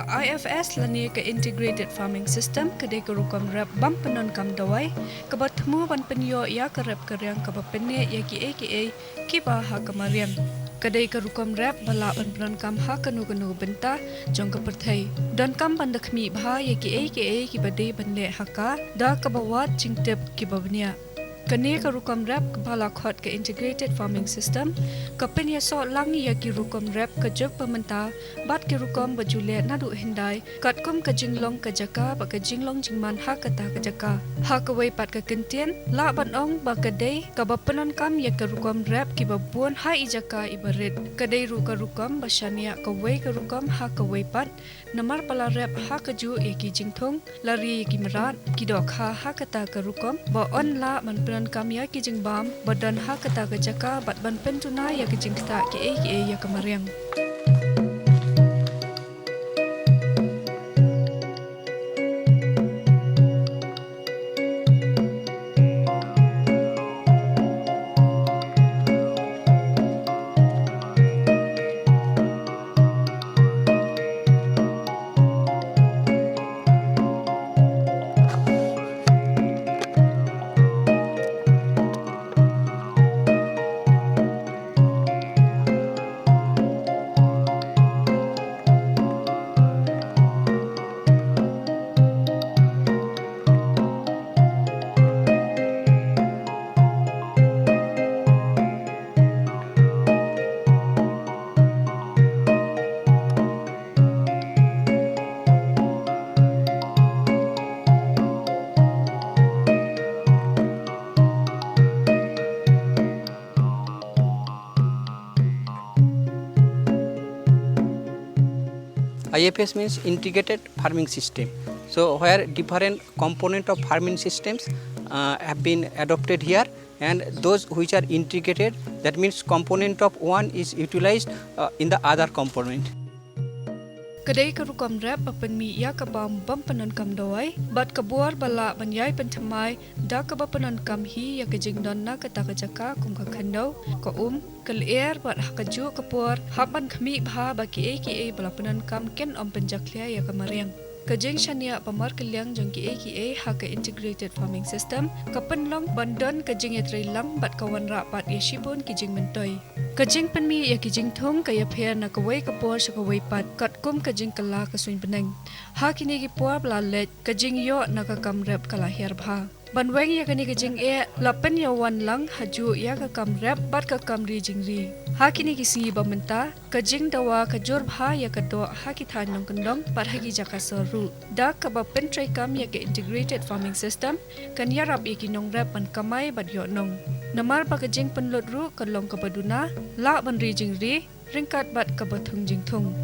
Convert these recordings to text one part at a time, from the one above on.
IFS lani ke integrated farming system kedai ke Rukom rap bam penon kam dawai ke batmu ban penyo ya ke rap keryang ke bapene ya ki aka Kaba ha kamariam kedai ke Rukom rap bala ban penon kam ha kanu benta jong ke perthai dan kam ban dakmi bha ya ki aka ki badai banle haka da ke bawat jingtep ki babnia Kani ke Rukom rap kepala khot ke integrated farming system kapen ya so langi ya ki Rukom rap ke jog pementa bat ki Rukom bajule nadu hindai kat kum ke jinglong ke jaka ba ke jinglong jingman ha kata ke jaka ha ke wei pat ke kentien la ban ong ba ke dei ka ba penon kam ya ke Rukom rap ki ba buon ha i jaka ibarit ke dei ru ke Rukom ba shania ke wei ke Rukom ha ke wei pat namar pala rap ha ke ju e ki jingthong lari ki merat ki dok ha kata ke Rukom ba on la man kam ya ki jing bam badan ha kata ke jaka bat ban pentuna ya ki jing kata ki ya kamariang IFS means integrated farming system. So where different component of farming systems have been adopted here, and those which are integrated, that means component of one is utilized in the other component. Kedai ke Rukom rap bapen mi ya ke bam penon kam dawai bat ke buar bala banyai pentamai da ke penon kam hi ya ke jing donna ke ta ke jaka kum ke khandau ke ke leer bat ha ke ju ke puar haban khmi bha ba ki aka bala penon kam ken om penjaklia ya ke mariang ke jing shania pamar kelyang jong ki aka ha ke integrated farming system ke penlong bandon ke jing yatrai lang bat kawan ra pat ya shibon ki jing mentoi Kajing penmi ya kijing thong kaya pher na kawai kapor sa kawai pat kat kum kajing kala kaswin peneng. Ha kini ki puar blalet kajing yo na kakam rep kala herbha. Banweng ya kani kajing lapen ya wan lang haju ya kakam rep bat kakam ri jingri. Ha kini ki singi bamenta kajing dawa kajur bha ya kado ha ki than nong kendong pat ha ki jaka soru. Da kaba pentrai kam ya ke integrated farming system kan ya rap ya ki nong rep ban kamai bat yo nong. Namar pakajing penlot ru kalong kabaduna la ban ri jingri ringkat bat kabathung jingthung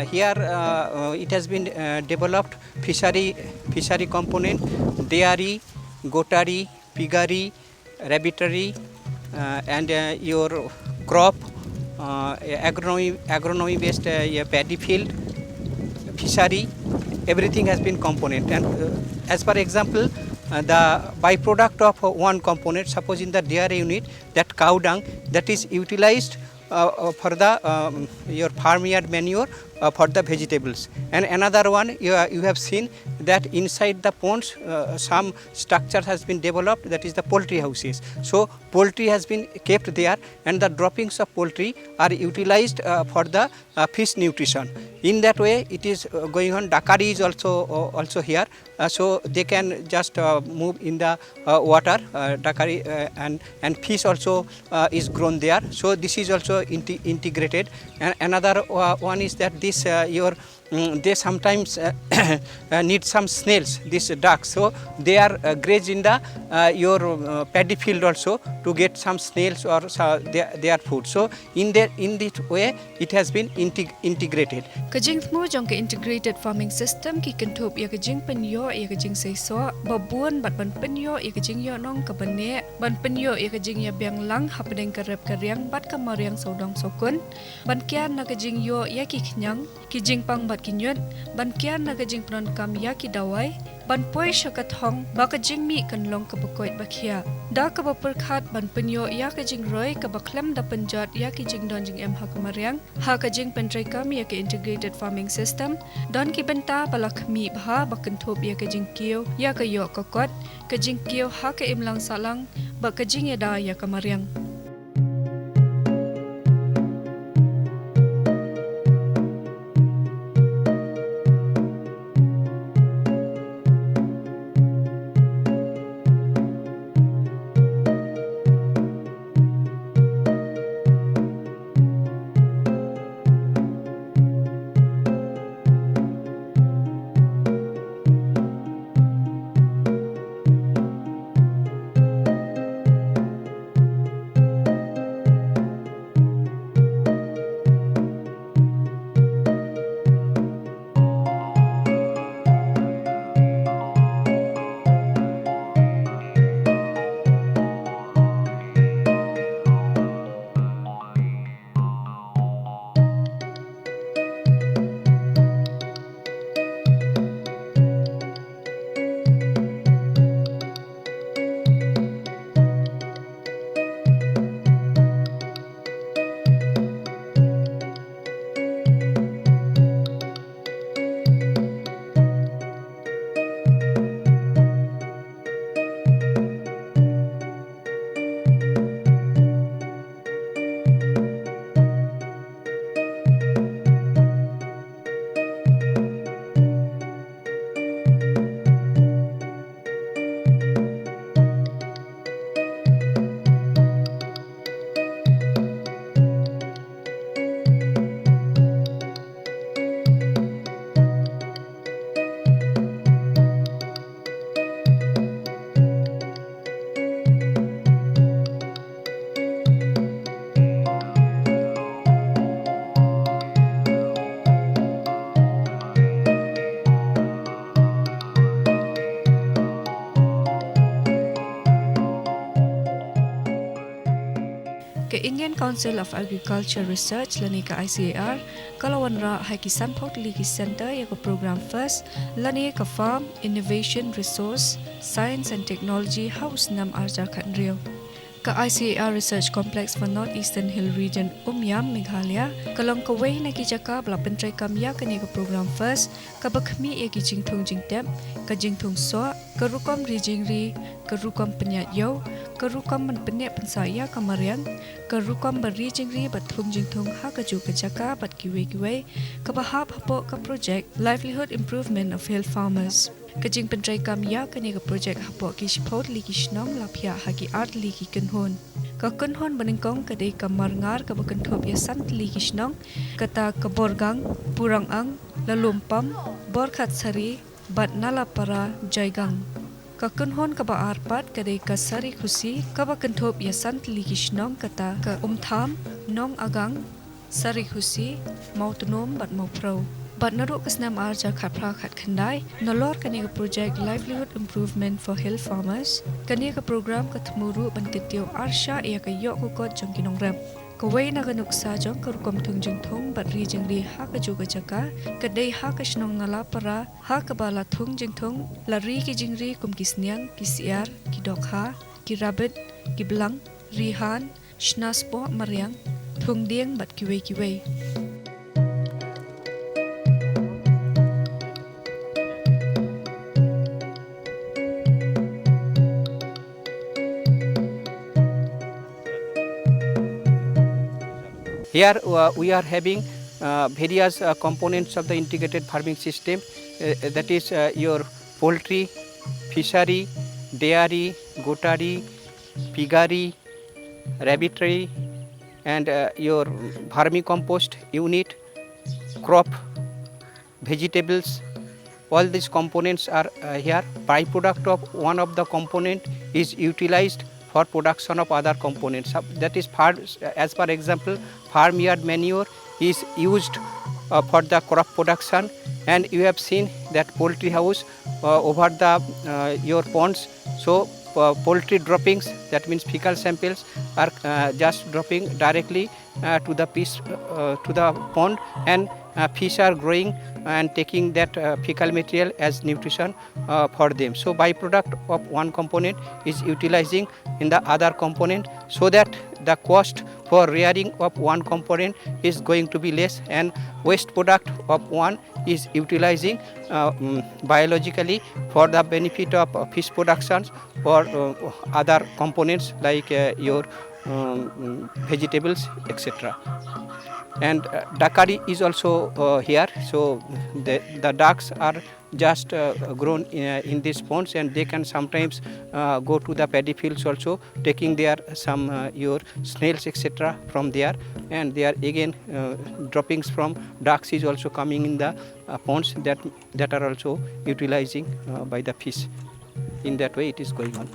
Here it has been developed fishery component, dairy, goatary, piggery, rabbitry, and your crop, agronomy based paddy field, fishery, everything has been component. And as per example, the byproduct of one component, suppose in the dairy unit, that cow dung, that is utilized for the your farmyard manure for the vegetables. And another one, you have seen that inside the ponds some structure has been developed, that is the poultry houses. So poultry has been kept there, and the droppings of poultry are utilized for the fish nutrition. In that way it is going on. Dakari is also here, so they can just move in the water, dakari, and fish also is grown there. So this is also integrated. And another one is that this they sometimes need some snails, these ducks, so they are graze in the your paddy field also to get some snails or their food. So in this way it has been integrated. Kajing mo jong ke integrated farming system ki kentup ya kajing penyo ya kajing seiso babun bat ban penyo ya kajing yo nong kabane ban penyo ya kajing ya biang lang hapdeng karep karyang bat kamariang saudong sokun ban kian na kajing yo ya ki knyang ki jing pang bat kinyut ban kian na kajing pron kam ya ki dawai ban poi shakat hong ba kajing mi kan long kabakoit bakhia da ka perkhat ban penyo ya kajing roi ka baklam da penjat ya ki jing don jing em ha kamariang ha kajing pentrai kam ya ke integrated farming system don ki benta balak mi bha bakenthop ya kajing kieu ya ka yo kokot kajing kieu ha ka imlang salang ba kajing ya da ya kamariang. Ke Indian Council of Agriculture Research lani ke ICAR kalawan ra hai ki sampot li ki center ya ko program first lani ke farm innovation resource science and technology house nam arja khan rio ka ICAR research complex for northeastern hill region Umyam Meghalaya kalong ka wei na ki jaka bla pentrai kam ya kani ka program first ka bakhmi e ki jingthong jingtep ka jingthong so ka rukom ri jingri ka rukom penyat yo ka rukom man penyat pensaya kamarian ka rukom beri jingri bathum jingthong ha ka ju ka jaka bat ki wei ka bahap hapo ka project livelihood improvement of hill farmers kajing pentrai kam ya kani ka project hapo ki shpot li ki shnong lapya ha ki art li ki kenhon ka kenhon baningkong kadai kamar ngar ka bakenthop ya sant li ki shnong kata ka borgang purang ang lalumpam borkhat sari bat nalapara jaigang ka kenhon ka ba arpat kadai ka sari khusi ka bakenthop ya sant li ki shnong kata ka umtham nong agang sari khusi mau tunom bat mau pro bat naruk kesnam arja khapra khat khandai nolor kani ka project livelihood improvement for hill farmers kani ka program ka thmuru ban ketio arsha ya ka yo ko kot jongkinong rap kawai na ganuk sa jong ka rukom thung jing thong bat ri jingri ha ka ju ka jaka kadai ha ka shnong ngala para ha ka bala thung jing thong la ri ki jingri kum kisniang kisiar ki dokha ki rabbit ki blang rihan shnaspo mariang thung dieng bat kiwei Here we are having various components of the integrated farming system, that is your poultry, fishery, dairy, goatry, piggery, rabbitry, and your vermicompost unit, crop, vegetables. All these components are here. Byproduct of one of the component is utilized for production of other components. That is, as per example, farmyard manure is used for the crop production, and you have seen that poultry house over the your ponds. So poultry droppings, that means fecal samples, are just dropping directly to the pond, and fish are growing and taking that fecal material as nutrition for them. So byproduct of one component is utilizing in the other component, so that the cost for rearing of one component is going to be less, and waste product of one is utilizing biologically for the benefit of fish productions or other components like your vegetables, etc. And duckery is also here. So the ducks are just grown in these ponds, and they can sometimes go to the paddy fields also, taking there some your snails, etc. from there, and they are again droppings from ducks is also coming in the ponds that are also utilizing by the fish. In that way it is going on.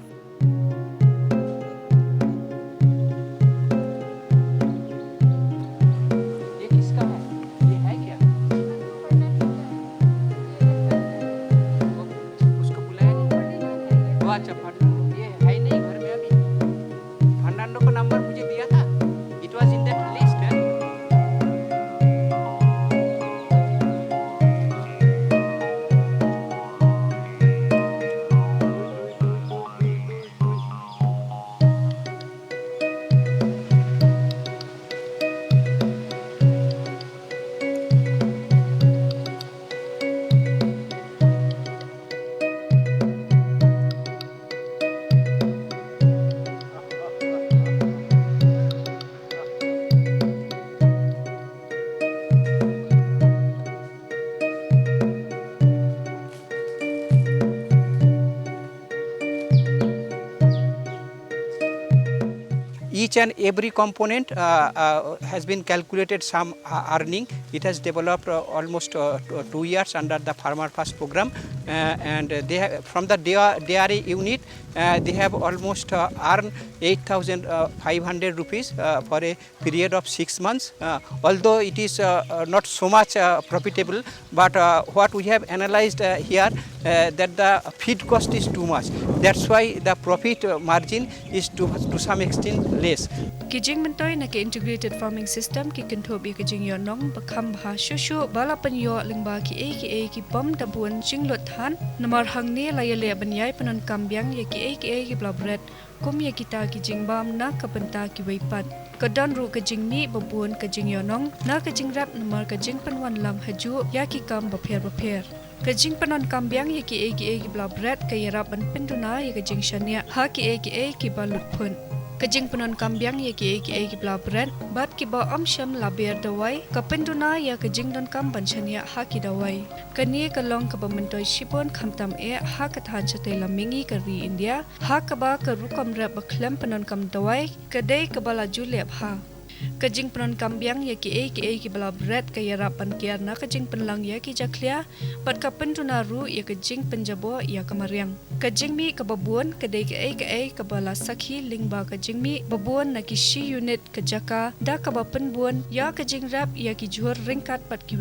Each and every component has been calculated some earning. It has developed almost 2 years under the Farmer First program, and they have, from the dairy unit they have almost earned 8,500 rupees for a period of 6 months. Although it is not so much profitable, but what we have analyzed here, that the feed cost is too much. That's why the profit margin is to some extent less. Kijing mentoy na ke integrated farming system ki kentobi kijing yonong bakam bha shushu bala panyo lingba ki bom dabun jinglot han namar hangni layale banyai panon kambyang ye ki blabret kum ye kita kijing bam na kapenta ki weipat kadon ru kijing mi babun kijing yonong na kijing rap namar kijing panwan lam haju ya ki kam bapher Kajing panon kambyang ye ki blabret kayarap ban penduna ye kajing shania ha ki balut pun. Kajing panon kambyang ye ki blabret bat ki ba amsham laber dawai kapenduna ye kajing don kam ban shania ha ki dawai. Kani kalong ka bamantoy shipon khamtam ha kathan chate lamingi ka ri India ha ka ba ka rukom rap baklam panon kam dawai kadai ka bala julep ha. Kajing penon kambiang ya ki bala bread ka yarap pan kiar na kajing penlang ya ki jaklia bat ka pentunaru ya kajing penjabo ya kamariang. Kajing mi ka babuan kadai ka bala sakhi lingba kajing mi babuan na ki shi unit ka jaka da ka ba penbuan ya kajing rap ya ki juhur ringkat pat ki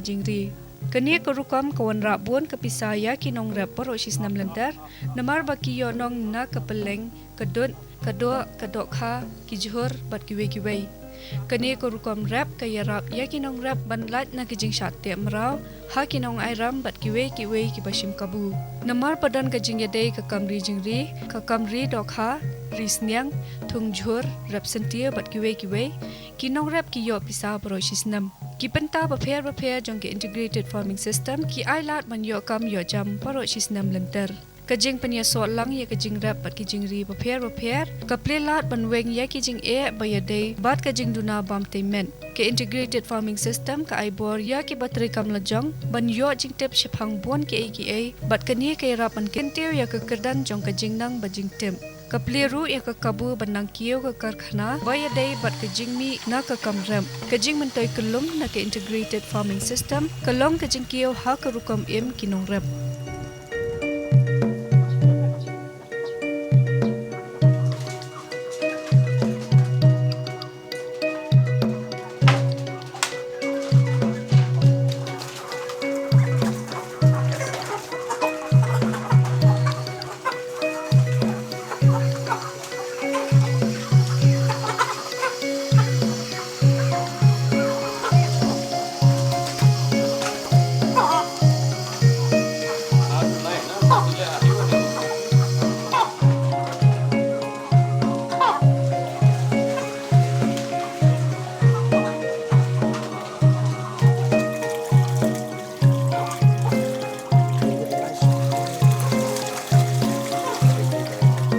jingri. Kania ko Rukom kawan rabun ke pisaya ki nong rap poro sis nam lentar namar baki yo nong na kapeleng kedut kadok kha ki juhur bat ki wei. Kania ko Rukom rap ka yarap ya ki nong rap banlat na ki jing shat te mrau ha ki nong airam bat ki wei ki bashim kabu. Namar padan ka jing yadai ka kamri jingri ka kamri dok ha risnyang thung juhur rap sentia bat ki wei ki nong rap ki yo pisa poro sis nam. Ki penta prepare jong ke integrated farming system ki ailat man yo kam yo jam paro sis nam lenter. Kajing penya so lang ya kajing rap pat ki jingri prepare ka plelat ban weng ya ki jing bayade bat kajing duna bam temen. Ke integrated farming system ka aibor ya ki batri kam lajong ban yo jing tep shipang bon ke bat kani ke rap an kentiu ya ke kerdan jong kajing nang bajing tem. Kapleru ya ke kabu benang kiau ke karkhana baya day bat ke jingmi na ke kamram ke jing mentoy kelum na ke integrated farming system kelong ke jing kiau ha ke Rukom kinong rep.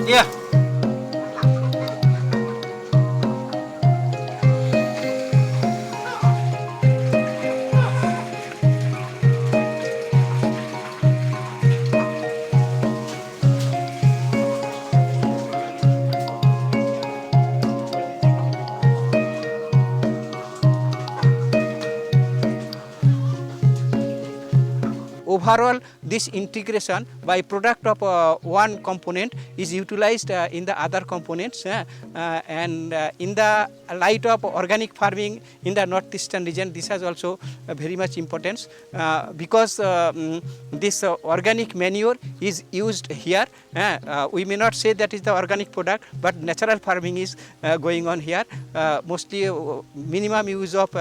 Yeah. Overall, this integration by product of one component is utilized in the other components and in the light of organic farming in the northeastern region, this has also very much importance because this organic manure is used here. We may not say that is the organic product, but natural farming is going on here. Mostly minimum use of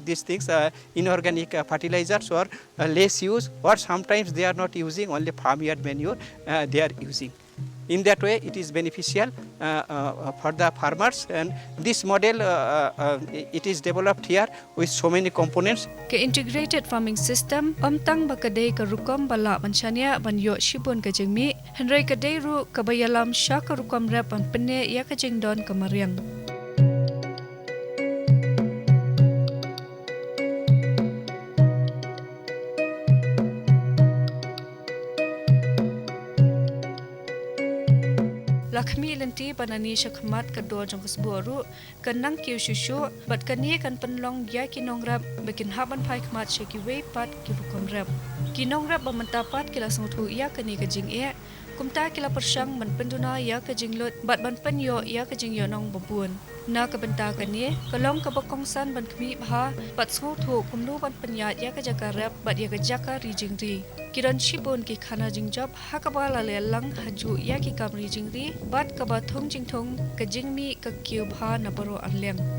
these things, inorganic fertilizers or less use, or sometimes they are not using only farmyard manure they are using. In that way, it is beneficial for the farmers, and this model it is developed here with so many components. Ke integrated farming system amtang bakadei ke Rukom bala banchania banyo shibun ke jingmi henry kadei ru kabayalam sha ke Rukom rap an penne ya ke jingdon ke mariang. Lakmi lenti panani shakmat kedua jong kesboru kenang kiu shushu bat kani kan penlong ya kinong rap bikin haban pai kmat shaki wei pat ki Rukom rap kinong rap bamentapat kila sangtu ya kani kajing kumta kila persang man penduna ya kajing lut bat ban penyo ya kajing yonong babun na kabenta kani kalong kabakongsan ban kmi bha bat sangtu kumnu ban penyat ya kajaka rap bat ya kajaka Jingri kiran shibun ki khana jingjab hakabala lelang haju ya ki kamri jingri bat kabathong jingthong kajingmi ka kiu bha na baro anlem.